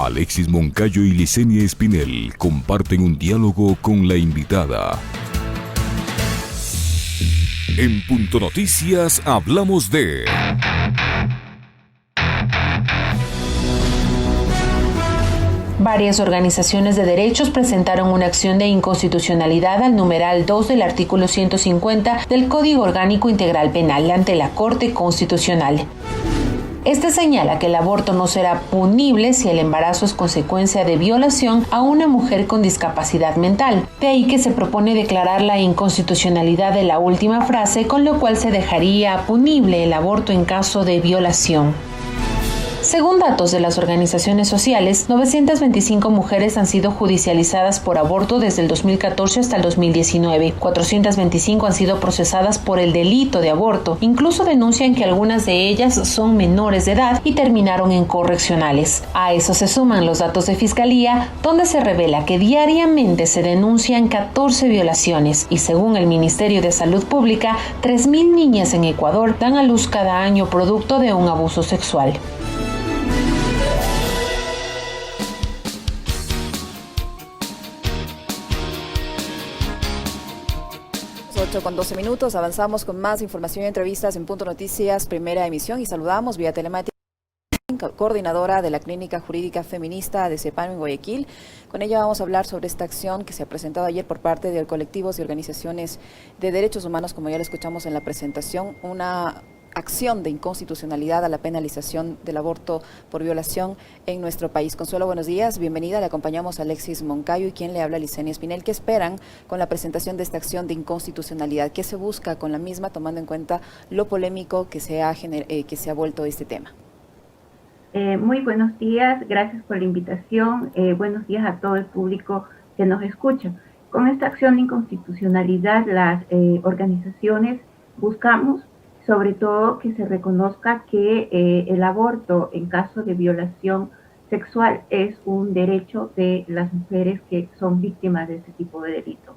Alexis Moncayo y Licenia Espinel comparten un diálogo con la invitada. En Punto Noticias hablamos de... Varias organizaciones de derechos presentaron una acción de inconstitucionalidad al numeral 2 del artículo 150 del Código Orgánico Integral Penal ante la Corte Constitucional. Este señala que el aborto no será punible si el embarazo es consecuencia de violación a una mujer con discapacidad mental. De ahí que se propone declarar la inconstitucionalidad de la última frase, con lo cual se dejaría punible el aborto en caso de violación. Según datos de las organizaciones sociales, 925 mujeres han sido judicializadas por aborto desde el 2014 hasta el 2019. 425 han sido procesadas por el delito de aborto. Incluso denuncian que algunas de ellas son menores de edad y terminaron en correccionales. A eso se suman los datos de Fiscalía, donde se revela que diariamente se denuncian 14 violaciones y según el Ministerio de Salud Pública, 3.000 niñas en Ecuador dan a luz cada año producto de un abuso sexual. 8:12. Avanzamos con más información y entrevistas en Punto Noticias, primera emisión, y saludamos vía telemática coordinadora de la Clínica Jurídica Feminista de CEPAM en Guayaquil. Con ella vamos a hablar sobre esta acción que se ha presentado ayer por parte de colectivos y organizaciones de derechos humanos, como ya lo escuchamos en la presentación, una acción de inconstitucionalidad a la penalización del aborto por violación en nuestro país. Consuelo, buenos días, bienvenida. Le acompañamos a Alexis Moncayo y quien le habla, Licenia Espinel. ¿Qué esperan con la presentación de esta acción de inconstitucionalidad? ¿Qué se busca con la misma, tomando en cuenta lo polémico que se ha vuelto este tema? Muy buenos días, gracias por la invitación. Buenos días a todo el público que nos escucha. Con esta acción de inconstitucionalidad, las organizaciones buscamos sobre todo que se reconozca que el aborto en caso de violación sexual es un derecho de las mujeres que son víctimas de este tipo de delito.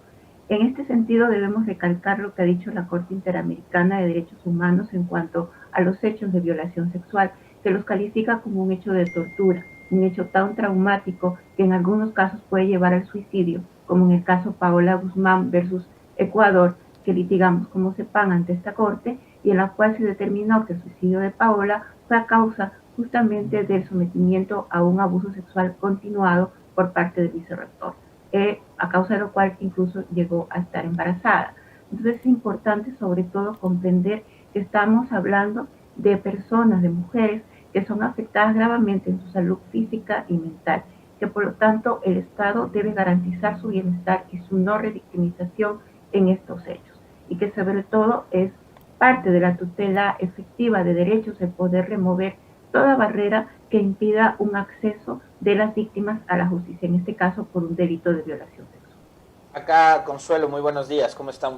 En este sentido debemos recalcar lo que ha dicho la Corte Interamericana de Derechos Humanos en cuanto a los hechos de violación sexual, que los califica como un hecho de tortura, un hecho tan traumático que en algunos casos puede llevar al suicidio, como en el caso Paola Guzmán versus Ecuador, que litigamos como CEPAM ante esta Corte, y en la cual se determinó que el suicidio de Paola fue a causa justamente del sometimiento a un abuso sexual continuado por parte del vicerrector, a causa de lo cual incluso llegó a estar embarazada. Entonces es importante sobre todo comprender que estamos hablando de personas, de mujeres que son afectadas gravemente en su salud física y mental, que por lo tanto el Estado debe garantizar su bienestar y su no revictimización en estos hechos, y que sobre todo es parte de la tutela efectiva de derechos el poder remover toda barrera que impida un acceso de las víctimas a la justicia, en este caso por un delito de violación sexual. Acá, Consuelo, muy buenos días, ¿cómo están?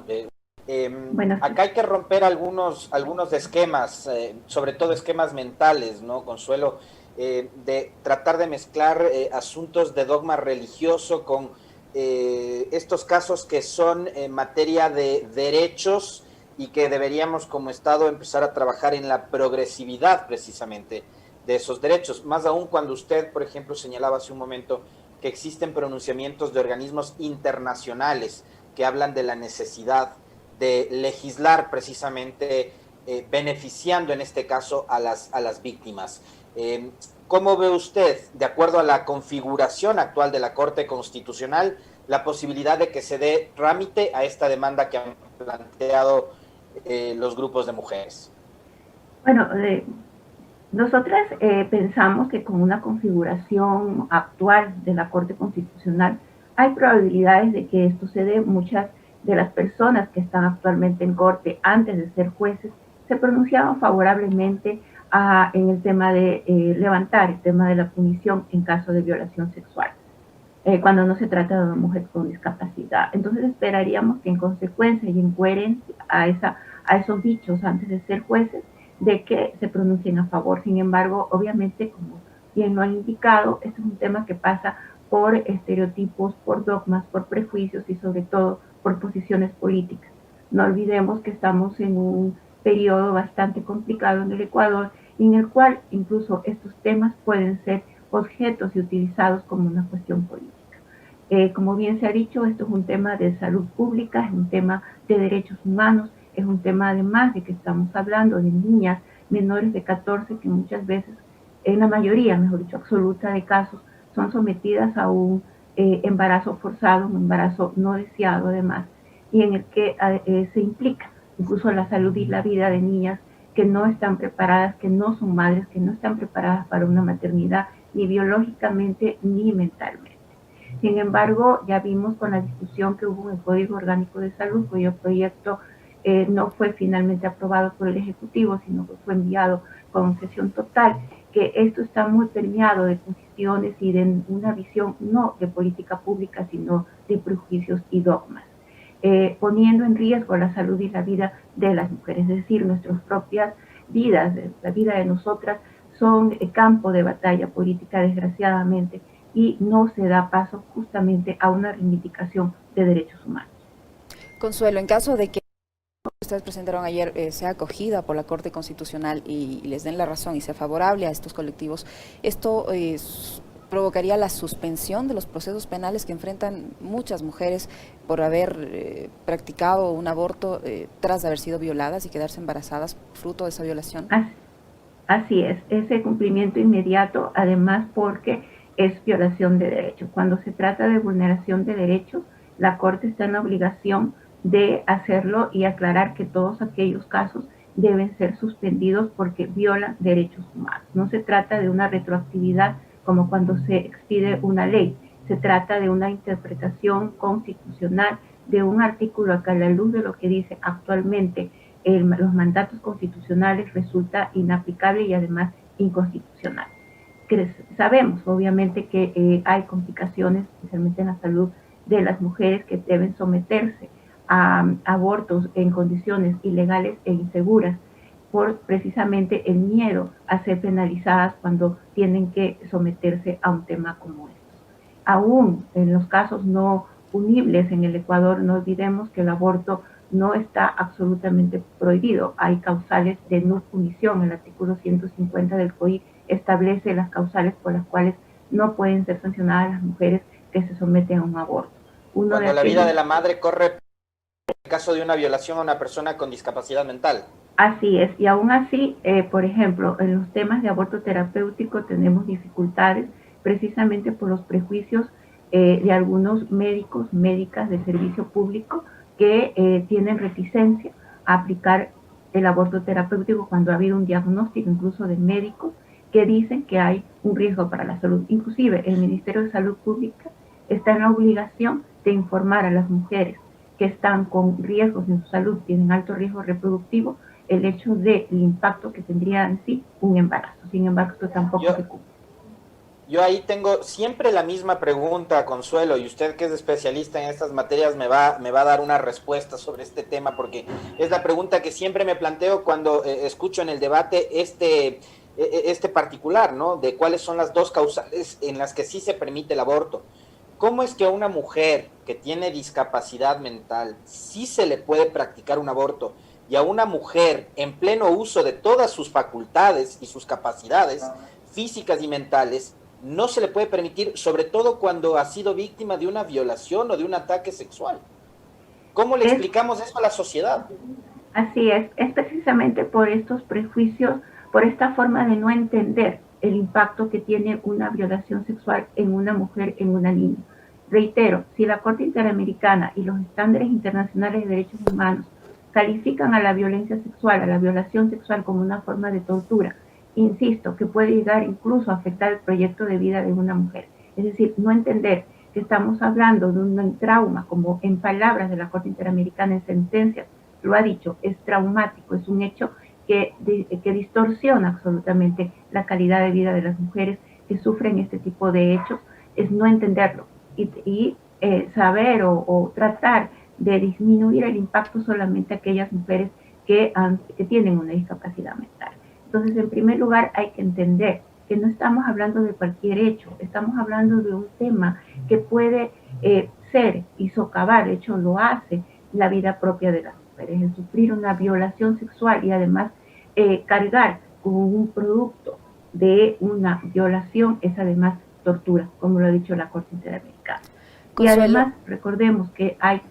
Acá hay que romper algunos esquemas, sobre todo esquemas mentales, ¿no, Consuelo? De tratar de mezclar asuntos de dogma religioso con estos casos que son en materia de derechos y que deberíamos como Estado empezar a trabajar en la progresividad precisamente de esos derechos, más aún cuando usted, por ejemplo, señalaba hace un momento que existen pronunciamientos de organismos internacionales que hablan de la necesidad de legislar precisamente beneficiando en este caso a las víctimas. ¿Cómo ve usted, de acuerdo a la configuración actual de la Corte Constitucional, la posibilidad de que se dé trámite a esta demanda que han planteado los grupos de mujeres? Bueno, nosotras pensamos que con una configuración actual de la Corte Constitucional hay probabilidades de que esto se dé. Muchas de las personas que están actualmente en Corte antes de ser jueces se pronunciaban favorablemente en el tema de levantar el tema de la punición en caso de violación sexual, cuando no se trata de una mujer con discapacidad. Entonces esperaríamos que en consecuencia y en coherencia a esos dichos antes de ser jueces, de que se pronuncien a favor. Sin embargo, obviamente, como bien lo han indicado, este es un tema que pasa por estereotipos, por dogmas, por prejuicios y sobre todo por posiciones políticas. No olvidemos que estamos en un periodo bastante complicado en el Ecuador, en el cual incluso estos temas pueden ser objetos y utilizados como una cuestión política. Como bien se ha dicho, esto es un tema de salud pública, es un tema de derechos humanos, es un tema además de que estamos hablando de niñas menores de 14 que muchas veces, en la mayoría, mejor dicho, absoluta de casos, son sometidas a un embarazo forzado, un embarazo no deseado además, y en el que se implica incluso la salud y la vida de niñas que no están preparadas, que no son madres, que no están preparadas para una maternidad, ni biológicamente ni mentalmente. Sin embargo, ya vimos con la discusión que hubo en el Código Orgánico de Salud, cuyo proyecto no fue finalmente aprobado por el Ejecutivo, sino que fue enviado con sesión total, que esto está muy permeado de posiciones y de una visión no de política pública, sino de prejuicios y dogmas, poniendo en riesgo la salud y la vida de las mujeres, es decir, nuestras propias vidas, la vida de nosotras, son campo de batalla política, desgraciadamente, y no se da paso justamente a una reivindicación de derechos humanos. Consuelo, en caso de que ustedes presentaron ayer sea acogida por la Corte Constitucional y les den la razón y sea favorable a estos colectivos, ¿esto provocaría la suspensión de los procesos penales que enfrentan muchas mujeres por haber practicado un aborto tras haber sido violadas y quedarse embarazadas fruto de esa violación? Así es, ese cumplimiento inmediato, además porque es violación de derechos. Cuando se trata de vulneración de derechos, la Corte está en la obligación de hacerlo y aclarar que todos aquellos casos deben ser suspendidos porque violan derechos humanos. No se trata de una retroactividad como cuando se expide una ley, se trata de una interpretación constitucional de un artículo que a la luz de lo que dice actualmente los mandatos constitucionales resulta inaplicable y además inconstitucional. Sabemos obviamente que hay complicaciones, especialmente en la salud de las mujeres que deben someterse a abortos en condiciones ilegales e inseguras por precisamente el miedo a ser penalizadas cuando tienen que someterse a un tema como estos. Aún en los casos no punibles en el Ecuador, no olvidemos que el aborto no está absolutamente prohibido. Hay causales de no punición. El artículo 150 del COI establece las causales por las cuales no pueden ser sancionadas las mujeres que se someten a un aborto. Cuando la vida de la madre corre en el caso de una violación a una persona con discapacidad mental. Así es, y aún así, por ejemplo, en los temas de aborto terapéutico tenemos dificultades precisamente por los prejuicios de algunos médicos, médicas de servicio público que tienen reticencia a aplicar el aborto terapéutico cuando ha habido un diagnóstico incluso de médicos que dicen que hay un riesgo para la salud. Inclusive el Ministerio de Salud Pública está en la obligación de informar a las mujeres que están con riesgos en su salud, tienen alto riesgo reproductivo, el hecho del impacto que tendría en sí un embarazo. Sin embargo, esto tampoco se cumple. Yo ahí tengo siempre la misma pregunta, Consuelo, y usted que es especialista en estas materias me va a dar una respuesta sobre este tema, porque es la pregunta que siempre me planteo cuando escucho en el debate este particular, ¿no? De cuáles son las dos causales en las que sí se permite el aborto. ¿Cómo es que a una mujer que tiene discapacidad mental sí se le puede practicar un aborto y a una mujer en pleno uso de todas sus facultades y sus capacidades físicas y mentales no se le puede permitir, sobre todo cuando ha sido víctima de una violación o de un ataque sexual? ¿Cómo le explicamos eso a la sociedad? Así es precisamente por estos prejuicios, por esta forma de no entender el impacto que tiene una violación sexual en una mujer, en una niña. Reitero, si la Corte Interamericana y los estándares internacionales de derechos humanos califican a la violencia sexual, a la violación sexual como una forma de tortura, insisto, que puede llegar incluso a afectar el proyecto de vida de una mujer. Es decir, no entender que estamos hablando de un trauma, como en palabras de la Corte Interamericana en sentencias lo ha dicho, es traumático, es un hecho que distorsiona absolutamente la calidad de vida de las mujeres que sufren este tipo de hechos, es no entenderlo y saber o tratar de disminuir el impacto solamente a aquellas mujeres que tienen una discapacidad mental. Entonces, en primer lugar, hay que entender que no estamos hablando de cualquier hecho, estamos hablando de un tema que puede ser y socavar, de hecho lo hace, la vida propia de las mujeres, el sufrir una violación sexual y además cargar con un producto de una violación es además tortura, como lo ha dicho la Corte Interamericana. Y además recordemos que hay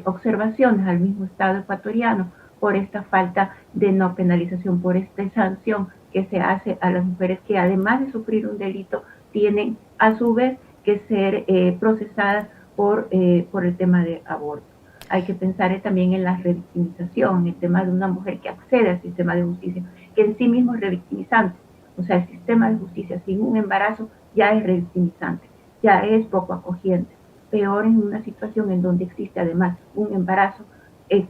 observaciones al mismo Estado ecuatoriano por esta falta de no penalización, por esta sanción que se hace a las mujeres que además de sufrir un delito tienen a su vez que ser procesadas por el tema de aborto. Hay que pensar también en la revictimización, el tema de una mujer que accede al sistema de justicia, que en sí mismo es revictimizante. O sea, el sistema de justicia sin un embarazo ya es revictimizante, ya es poco acogiente. Peor en una situación en donde existe además un embarazo,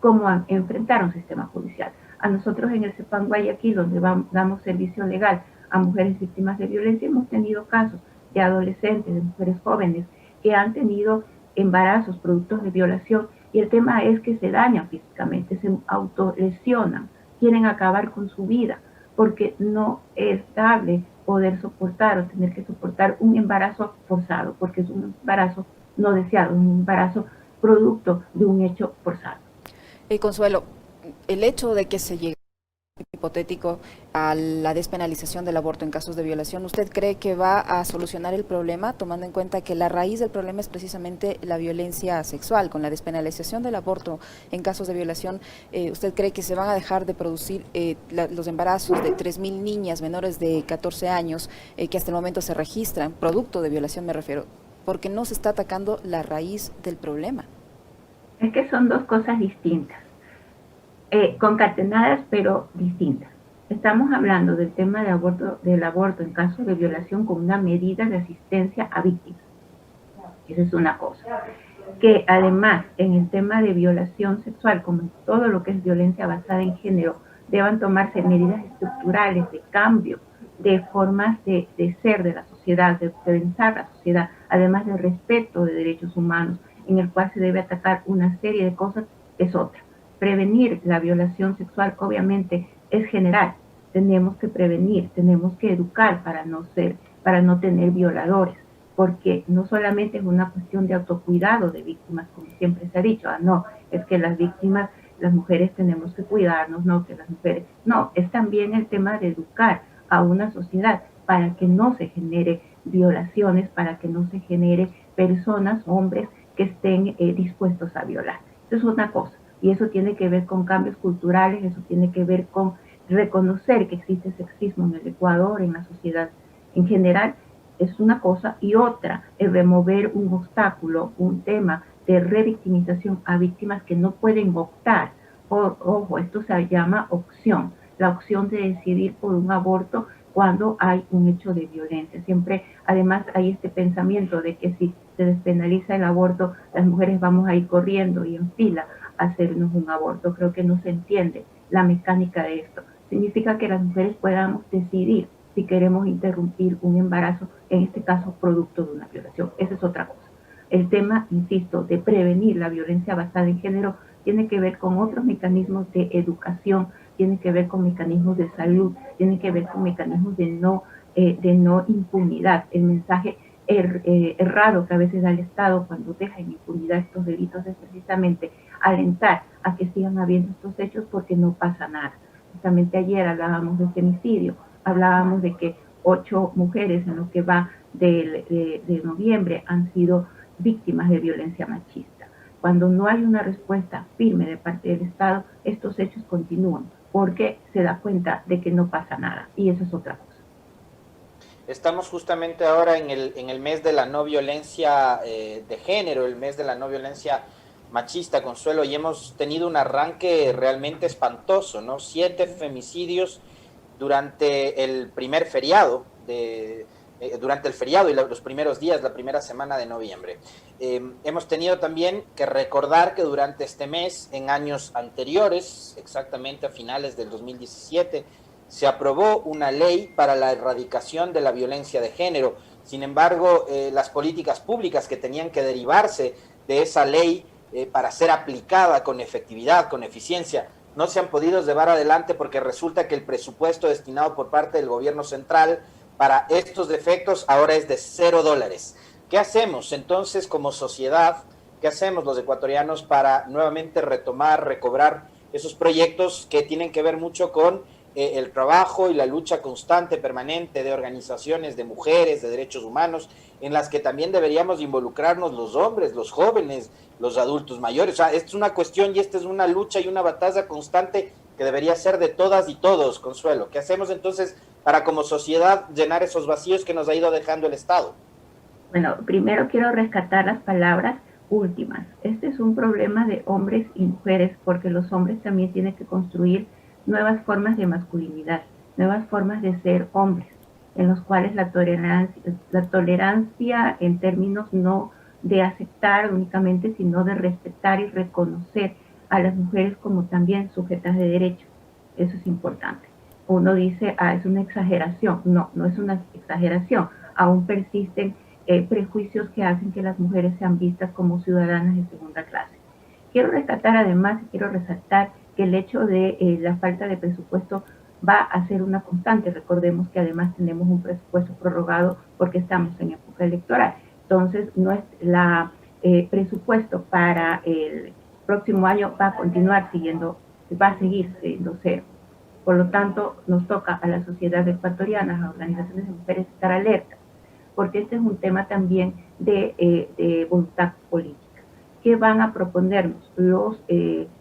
cómo enfrentar un sistema judicial. A nosotros en el CEPAM Guayaquil, donde damos servicio legal a mujeres víctimas de violencia, hemos tenido casos de adolescentes, de mujeres jóvenes que han tenido embarazos, productos de violación, y el tema es que se dañan físicamente, se autolesionan, quieren acabar con su vida, porque no es estable poder soportar o tener que soportar un embarazo forzado, porque es un embarazo no deseado, un embarazo producto de un hecho forzado. Consuelo, el hecho de que se llegue hipotético a la despenalización del aborto en casos de violación, ¿usted cree que va a solucionar el problema, tomando en cuenta que la raíz del problema es precisamente la violencia sexual? Con la despenalización del aborto en casos de violación, ¿usted cree que se van a dejar de producir los embarazos de 3.000 niñas menores de 14 años que hasta el momento se registran, producto de violación me refiero, porque no se está atacando la raíz del problema? Es que son dos cosas distintas. Concatenadas pero distintas. Estamos hablando del tema del aborto en caso de violación como una medida de asistencia a víctimas. Esa es una cosa. Que además en el tema de violación sexual, como en todo lo que es violencia basada en género, deban tomarse medidas estructurales de cambio, de formas de ser de la sociedad, de pensar la sociedad, además de respeto de derechos humanos, en el cual se debe atacar una serie de cosas, es otra. Prevenir la violación sexual obviamente es general. Tenemos que prevenir, tenemos que educar para no tener violadores, porque no solamente es una cuestión de autocuidado de víctimas, como siempre se ha dicho, no, es que las víctimas, las mujeres tenemos que cuidarnos, no, que las mujeres, no, es también el tema de educar a una sociedad para que no se genere violaciones, para que no se genere personas, hombres, que estén dispuestos a violar. Eso es una cosa. Y eso tiene que ver con cambios culturales, eso tiene que ver con reconocer que existe sexismo en el Ecuador, en la sociedad en general, es una cosa, y otra es remover un obstáculo, un tema de revictimización a víctimas que no pueden optar. Ojo, esto se llama opción, la opción de decidir por un aborto cuando hay un hecho de violencia. Siempre, además, hay este pensamiento de que si se despenaliza el aborto, las mujeres vamos a ir corriendo y en fila hacernos un aborto. Creo que no se entiende la mecánica de esto. Significa que las mujeres podamos decidir si queremos interrumpir un embarazo, en este caso producto de una violación. Esa es otra cosa. El tema, insisto, de prevenir la violencia basada en género tiene que ver con otros mecanismos de educación, tiene que ver con mecanismos de salud, tiene que ver con mecanismos de no impunidad. El mensaje errado que a veces da el Estado cuando deja en impunidad estos delitos es precisamente alentar a que sigan habiendo estos hechos porque no pasa nada. Justamente ayer hablábamos de femicidio, hablábamos de que 8 mujeres en lo que va de noviembre han sido víctimas de violencia machista. Cuando no hay una respuesta firme de parte del Estado, estos hechos continúan porque se da cuenta de que no pasa nada, y eso es otra cosa. Estamos justamente ahora en el mes de la no violencia de género, el mes de la no violencia machista, Consuelo, y hemos tenido un arranque realmente espantoso, ¿no? 7 femicidios durante el primer feriado, durante el feriado y los primeros días, la primera semana de noviembre. Hemos tenido también que recordar que durante este mes, en años anteriores, exactamente a finales del 2017, se aprobó una ley para la erradicación de la violencia de género. Sin embargo, las políticas públicas que tenían que derivarse de esa ley para ser aplicada con efectividad, con eficiencia, no se han podido llevar adelante porque resulta que el presupuesto destinado por parte del gobierno central para estos efectos ahora es de $0. ¿Qué hacemos entonces como sociedad? ¿Qué hacemos los ecuatorianos para nuevamente retomar, recobrar esos proyectos que tienen que ver mucho con el trabajo y la lucha constante, permanente de organizaciones de mujeres, de derechos humanos, en las que también deberíamos involucrarnos los hombres, los jóvenes, los adultos mayores. O sea, esta es una cuestión y esta es una lucha y una batalla constante que debería ser de todas y todos, Consuelo. ¿Qué hacemos entonces para como sociedad llenar esos vacíos que nos ha ido dejando el Estado? Bueno, primero quiero rescatar las palabras últimas. Este es un problema de hombres y mujeres, porque los hombres también tienen que construir nuevas formas de masculinidad, nuevas formas de ser hombres, en los cuales la tolerancia en términos no de aceptar únicamente, sino de respetar y reconocer a las mujeres como también sujetas de derechos. Eso es importante. Uno dice, es una exageración. No, no es una exageración. Aún persisten prejuicios que hacen que las mujeres sean vistas como ciudadanas de segunda clase. Quiero rescatar además y quiero resaltar que el hecho de la falta de presupuesto va a ser una constante. Recordemos que además tenemos un presupuesto prorrogado porque estamos en época electoral. Entonces, presupuesto para el próximo año va a continuar va a seguir siendo cero. Por lo tanto, nos toca a la sociedad ecuatoriana, a organizaciones de mujeres, estar alertas, porque este es un tema también de voluntad política. ¿Qué van a proponernos los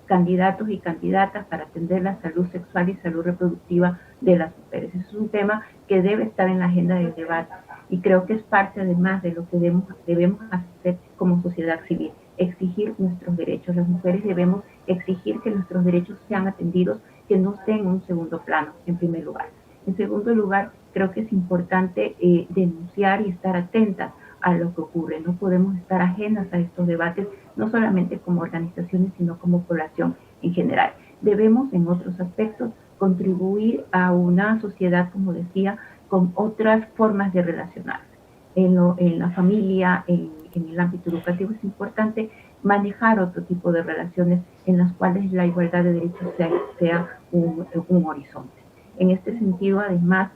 candidatos y candidatas para atender la salud sexual y salud reproductiva de las mujeres? Es un tema que debe estar en la agenda del debate y creo que es parte además de lo que debemos hacer como sociedad civil, exigir nuestros derechos. Las mujeres debemos exigir que nuestros derechos sean atendidos, que no estén en un segundo plano, en primer lugar. En segundo lugar, creo que es importante denunciar y estar atentas a lo que ocurre. No podemos estar ajenas a estos debates, no solamente como organizaciones, sino como población en general. Debemos, en otros aspectos, contribuir a una sociedad, como decía, con otras formas de relacionarse. En la familia, en el ámbito educativo, es importante manejar otro tipo de relaciones en las cuales la igualdad de derechos sea un horizonte. En este sentido, además,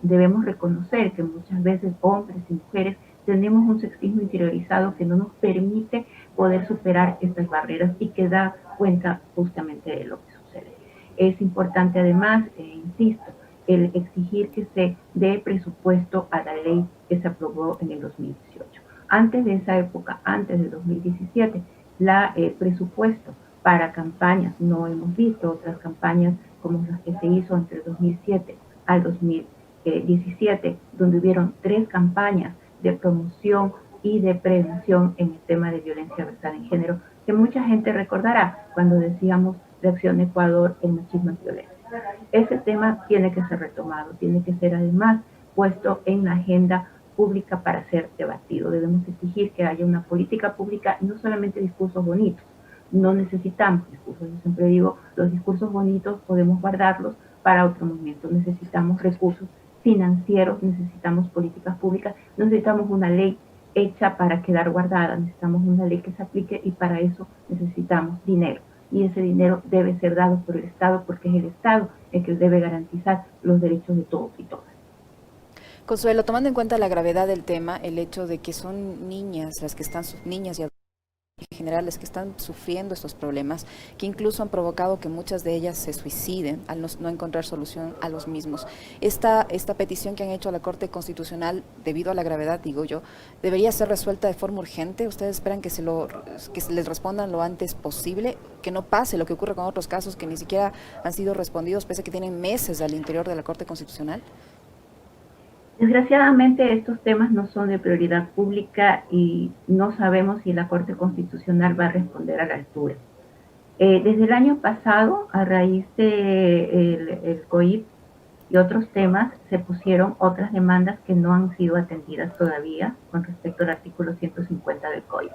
debemos reconocer que muchas veces hombres y mujeres tenemos un sexismo interiorizado que no nos permite poder superar estas barreras y que da cuenta justamente de lo que sucede. Es importante además, insisto, el exigir que se dé presupuesto a la ley que se aprobó en el 2018. Antes de esa época, antes del 2017, el presupuesto para campañas, no hemos visto otras campañas como las que se hizo entre el 2007 al 2017, donde hubieron 3 campañas de promoción y de prevención en el tema de violencia basada en género, que mucha gente recordará cuando decíamos de Acción Ecuador, el machismo es violencia. Ese tema tiene que ser retomado, tiene que ser además puesto en la agenda pública para ser debatido. Debemos exigir que haya una política pública y no solamente discursos bonitos. No necesitamos discursos. Yo siempre digo, los discursos bonitos podemos guardarlos para otro momento. Necesitamos recursos financieros, necesitamos políticas públicas, necesitamos una ley hecha para quedar guardada, necesitamos una ley que se aplique y para eso necesitamos dinero. Y ese dinero debe ser dado por el Estado porque es el Estado el que debe garantizar los derechos de todos y todas. Consuelo, tomando en cuenta la gravedad del tema, el hecho de que son niñas las que están, niñas y en general las que están sufriendo estos problemas, que incluso han provocado que muchas de ellas se suiciden al no encontrar solución a los mismos. Esta petición que han hecho a la Corte Constitucional, debido a la gravedad, digo yo, debería ser resuelta de forma urgente. ¿Ustedes esperan que se les respondan lo antes posible? Que no pase lo que ocurre con otros casos que ni siquiera han sido respondidos, pese a que tienen meses al interior de la Corte Constitucional. Desgraciadamente estos temas no son de prioridad pública y no sabemos si la Corte Constitucional va a responder a la altura. Desde el año pasado, a raíz del COIP y otros temas, se pusieron otras demandas que no han sido atendidas todavía con respecto al artículo 150 del COIP.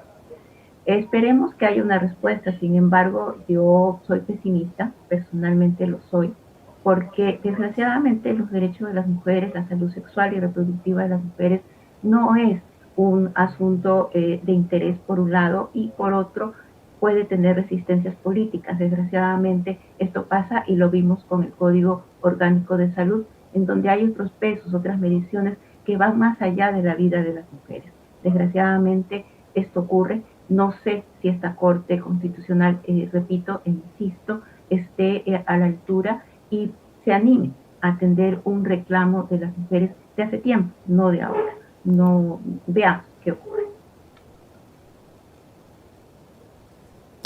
Esperemos que haya una respuesta, sin embargo, yo soy pesimista, personalmente lo soy, porque desgraciadamente los derechos de las mujeres, la salud sexual y reproductiva de las mujeres no es un asunto de interés por un lado y por otro puede tener resistencias políticas. Desgraciadamente esto pasa y lo vimos con el Código Orgánico de Salud, en donde hay otros pesos, otras mediciones que van más allá de la vida de las mujeres. Desgraciadamente esto ocurre. No sé si esta Corte Constitucional, repito e insisto, esté a la altura y se anime a atender un reclamo de las mujeres de hace tiempo, no de ahora. No, veamos qué ocurre.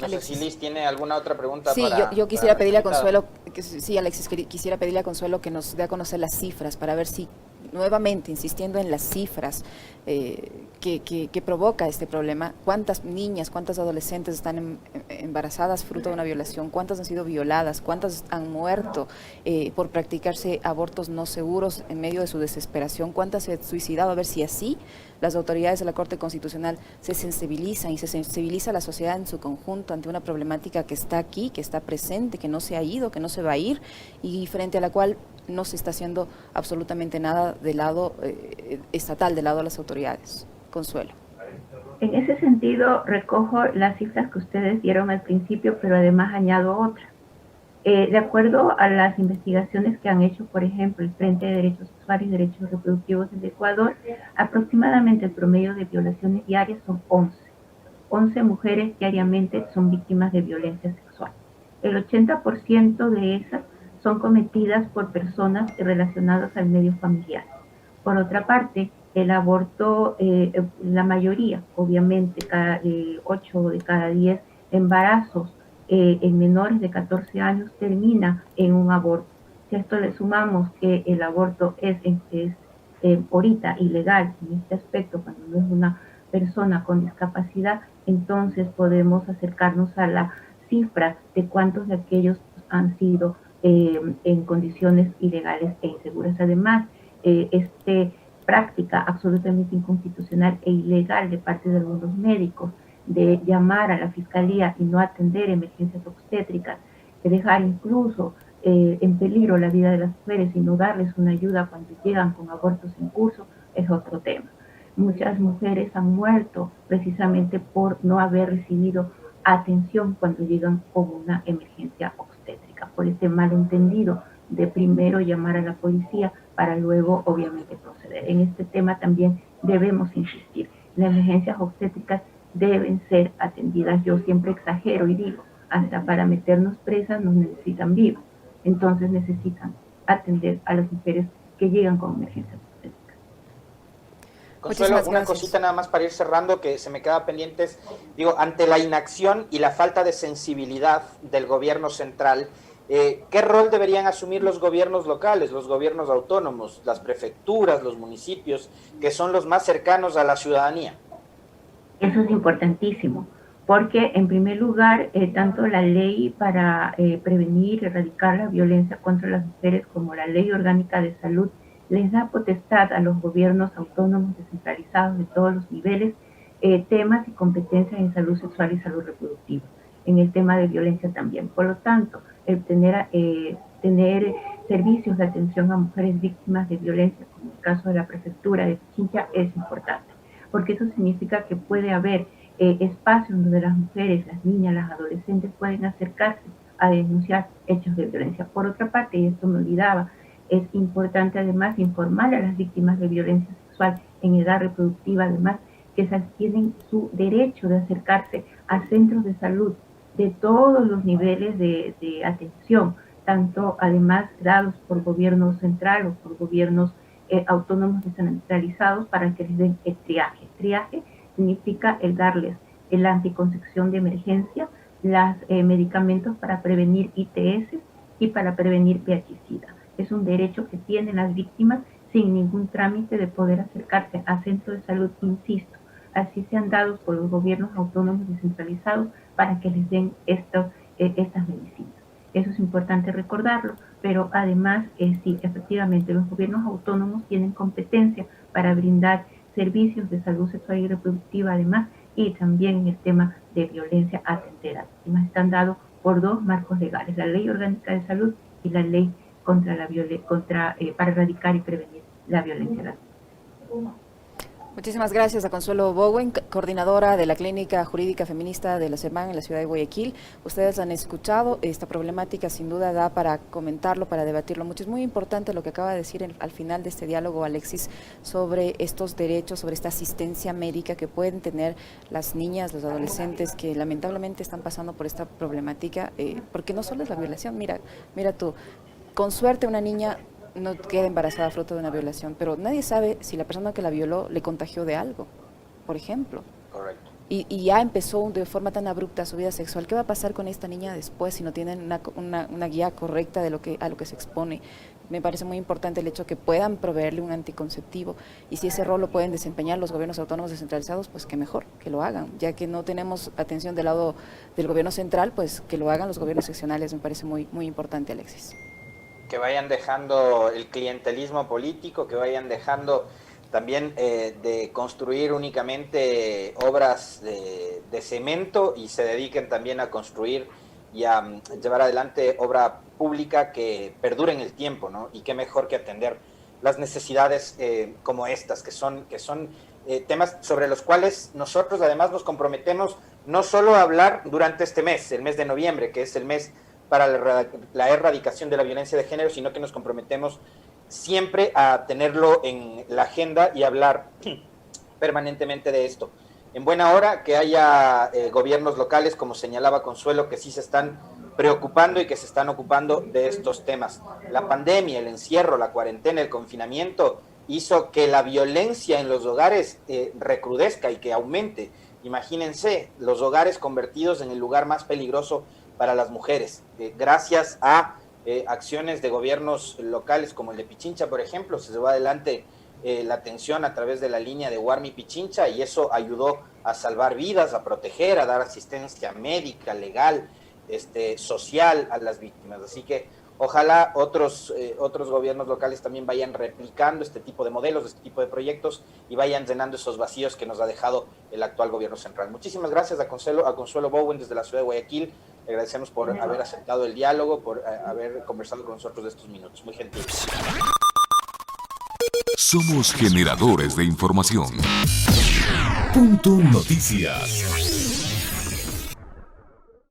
No sé si Liz tiene alguna otra pregunta. Sí, yo quisiera pedirle a Consuelo, sí, Alexis, quisiera pedirle a Consuelo que nos dé a conocer las cifras para ver si, nuevamente, insistiendo en las cifras que provoca este problema, cuántas niñas, cuántas adolescentes están embarazadas fruto de una violación, cuántas han sido violadas, cuántas han muerto por practicarse abortos no seguros en medio de su desesperación, cuántas se han suicidado, a ver si así las autoridades de la Corte Constitucional se sensibilizan y se sensibiliza a la sociedad en su conjunto ante una problemática que está aquí, que está presente, que no se ha ido, que no se va a ir y frente a la cual no se está haciendo absolutamente nada del lado estatal, del lado de las autoridades. Consuelo. En ese sentido, recojo las cifras que ustedes dieron al principio, pero además añado otras. De acuerdo a las investigaciones que han hecho, por ejemplo, el Frente de Derechos Sexuales y Derechos Reproductivos del Ecuador, aproximadamente el promedio de violaciones diarias son 11. 11 mujeres diariamente son víctimas de violencia sexual. El 80% de esas son cometidas por personas relacionadas al medio familiar. Por otra parte, el aborto, la mayoría, obviamente, 8 de cada 10 embarazos en menores de 14 años termina en un aborto. Si a esto le sumamos que el aborto es ahorita ilegal en este aspecto, cuando no es una persona con discapacidad, entonces podemos acercarnos a la cifra de cuántos de aquellos han sido en condiciones ilegales e inseguras. Además, práctica absolutamente inconstitucional e ilegal de parte de algunos médicos de llamar a la fiscalía y no atender emergencias obstétricas, de dejar incluso en peligro la vida de las mujeres y no darles una ayuda cuando llegan con abortos en curso, es otro tema. Muchas mujeres han muerto precisamente por no haber recibido atención cuando llegan con una emergencia obstétrica, por este malentendido de primero llamar a la policía para luego obviamente proceder. En este tema también debemos insistir. Las emergencias obstétricas deben ser atendidas. Yo siempre exagero y digo, hasta para meternos presas nos necesitan vivos. Entonces necesitan atender a las mujeres que llegan con emergencias obstétricas. Consuelo, una cosita nada más para ir cerrando que se me queda pendiente. Digo, ante la inacción y la falta de sensibilidad del gobierno central, ¿qué rol deberían asumir los gobiernos locales, los gobiernos autónomos, las prefecturas, los municipios, que son los más cercanos a la ciudadanía? Eso es importantísimo, porque en primer lugar, tanto la ley para prevenir y erradicar la violencia contra las mujeres como la ley orgánica de salud les da potestad a los gobiernos autónomos descentralizados de todos los niveles, temas y competencias en salud sexual y salud reproductiva, en el tema de violencia también. Por lo tanto, el tener servicios de atención a mujeres víctimas de violencia, como el caso de la prefectura de Pichincha, es importante, porque eso significa que puede haber espacios donde las mujeres, las niñas, las adolescentes pueden acercarse a denunciar hechos de violencia. Por otra parte, y esto me olvidaba, es importante además informar a las víctimas de violencia sexual en edad reproductiva, además que esas tienen su derecho de acercarse a centros de salud de todos los niveles de atención, tanto además dados por gobierno central o por gobiernos autónomos descentralizados para que les den el triaje. Triaje significa el darles la anticoncepción de emergencia, los medicamentos para prevenir ITS y para prevenir VIH-Sida. Es un derecho que tienen las víctimas sin ningún trámite de poder acercarse a centros de salud, insisto. Así se han dado por los gobiernos autónomos descentralizados para que les den estas medicinas. Eso es importante recordarlo, pero además, sí, efectivamente, los gobiernos autónomos tienen competencia para brindar servicios de salud sexual y reproductiva, además, y también en el tema de violencia atender a víctimas. Están dados por dos marcos legales, la Ley Orgánica de Salud y la Ley para erradicar y prevenir la violencia. Muchísimas gracias a Consuelo Bowen, coordinadora de la Clínica Jurídica Feminista de la SERMAN en la ciudad de Guayaquil. Ustedes han escuchado, esta problemática sin duda da para comentarlo, para debatirlo mucho. Es muy importante lo que acaba de decir al final de este diálogo, Alexis, sobre estos derechos, sobre esta asistencia médica que pueden tener las niñas, los adolescentes que lamentablemente están pasando por esta problemática, porque no solo es la violación, mira tú, con suerte una niña no queda embarazada fruto de una violación, pero nadie sabe si la persona que la violó le contagió de algo, por ejemplo. Correcto. Y ya empezó de forma tan abrupta su vida sexual. ¿Qué va a pasar con esta niña después si no tienen una guía correcta de a lo que se expone? Me parece muy importante el hecho que puedan proveerle un anticonceptivo, y si ese rol lo pueden desempeñar los gobiernos autónomos descentralizados, pues qué mejor que lo hagan, ya que no tenemos atención del lado del gobierno central, pues que lo hagan los gobiernos seccionales. Me parece muy, muy importante, Alexis. Que vayan dejando el clientelismo político, que vayan dejando también de construir únicamente obras de cemento y se dediquen también a construir y a llevar adelante obra pública que perdure en el tiempo, ¿no? Y qué mejor que atender las necesidades como estas, que son temas sobre los cuales nosotros además nos comprometemos no solo a hablar durante este mes, el mes de noviembre, que es el mes para la erradicación de la violencia de género, sino que nos comprometemos siempre a tenerlo en la agenda y hablar permanentemente de esto. En buena hora que haya gobiernos locales, como señalaba Consuelo, que sí se están preocupando y que se están ocupando de estos temas. La pandemia, el encierro, la cuarentena, el confinamiento hizo que la violencia en los hogares recrudezca y que aumente. Imagínense, los hogares convertidos en el lugar más peligroso para las mujeres. Gracias a acciones de gobiernos locales como el de Pichincha, por ejemplo, se llevó adelante la atención a través de la línea de Huarmi Pichincha, y eso ayudó a salvar vidas, a proteger, a dar asistencia médica, legal, social a las víctimas. Así que ojalá otros gobiernos locales también vayan replicando este tipo de modelos, este tipo de proyectos, y vayan llenando esos vacíos que nos ha dejado el actual gobierno central. Muchísimas gracias a Consuelo Bowen desde la ciudad de Guayaquil. Le agradecemos por haber aceptado el diálogo, por haber conversado con nosotros de estos minutos. Muy gentil. Somos generadores de información. Punto Noticias.